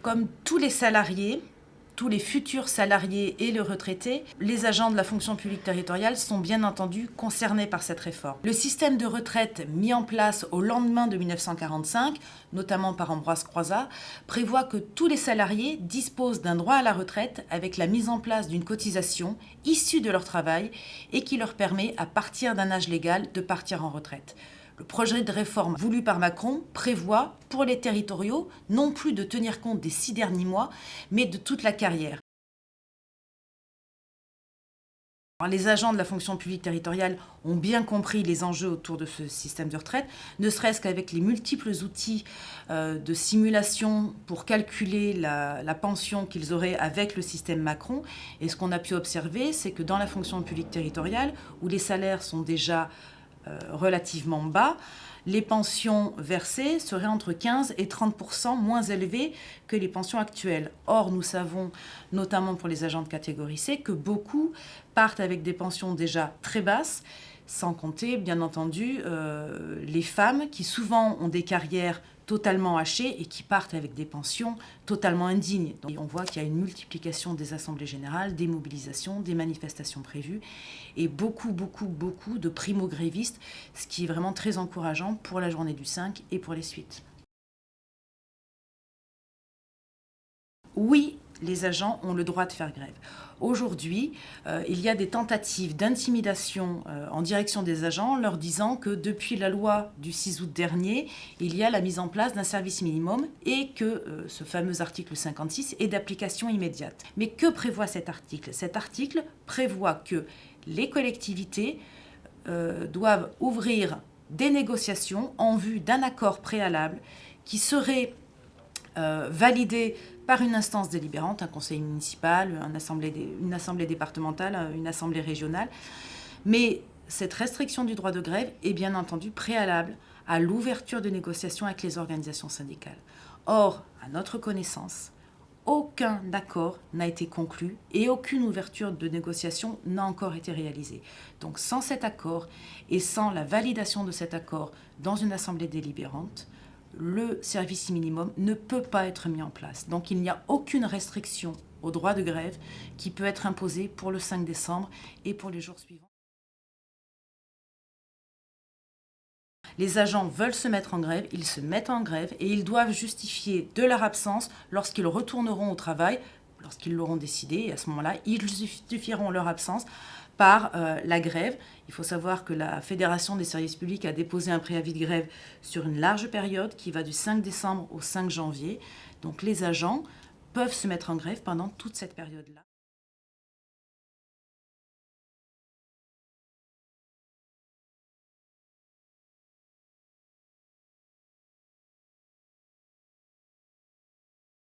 Comme tous les salariés, tous les futurs salariés et les retraités, les agents de la fonction publique territoriale sont bien entendu concernés par cette réforme. Le système de retraite mis en place au lendemain de 1945, notamment par Ambroise Croizat, prévoit que tous les salariés disposent d'un droit à la retraite avec la mise en place d'une cotisation issue de leur travail et qui leur permet, à partir d'un âge légal, de partir en retraite. Le projet de réforme voulu par Macron prévoit, pour les territoriaux, non plus de tenir compte des 6 derniers mois, mais de toute la carrière. Alors, les agents de la fonction publique territoriale ont bien compris les enjeux autour de ce système de retraite, ne serait-ce qu'avec les multiples outils de simulation pour calculer la pension qu'ils auraient avec le système Macron. Et ce qu'on a pu observer, c'est que dans la fonction publique territoriale, où les salaires sont déjà relativement bas, les pensions versées seraient entre 15 et 30% moins élevées que les pensions actuelles. Or, nous savons, notamment pour les agents de catégorie C, que beaucoup partent avec des pensions déjà très basses, sans compter, bien entendu, les femmes qui souvent ont des carrières totalement hachées et qui partent avec des pensions totalement indignes. Donc, on voit qu'il y a une multiplication des assemblées générales, des mobilisations, des manifestations prévues et beaucoup de primo-grévistes, ce qui est vraiment très encourageant pour la journée du 5 et pour les suites. Oui, les agents ont le droit de faire grève. Aujourd'hui, il y a des tentatives d'intimidation en direction des agents, leur disant que depuis la loi du 6 août dernier, il y a la mise en place d'un service minimum et que ce fameux article 56 est d'application immédiate. Mais que prévoit cet article? Cet article prévoit que les collectivités doivent ouvrir des négociations en vue d'un accord préalable qui serait validé par une instance délibérante, un conseil municipal, une assemblée départementale, une assemblée régionale. Mais cette restriction du droit de grève est bien entendu préalable à l'ouverture de négociations avec les organisations syndicales. Or, à notre connaissance, aucun accord n'a été conclu et aucune ouverture de négociation n'a encore été réalisée. Donc sans cet accord et sans la validation de cet accord dans une assemblée délibérante, le service minimum ne peut pas être mis en place. Donc il n'y a aucune restriction au droit de grève qui peut être imposée pour le 5 décembre et pour les jours suivants. Les agents veulent se mettre en grève, ils se mettent en grève et ils doivent justifier de leur absence lorsqu'ils retourneront au travail, lorsqu'ils l'auront décidé. Et à ce moment-là, ils justifieront leur absence par la grève. Il faut savoir que la Fédération des services publics a déposé un préavis de grève sur une large période qui va du 5 décembre au 5 janvier. Donc les agents peuvent se mettre en grève pendant toute cette période-là.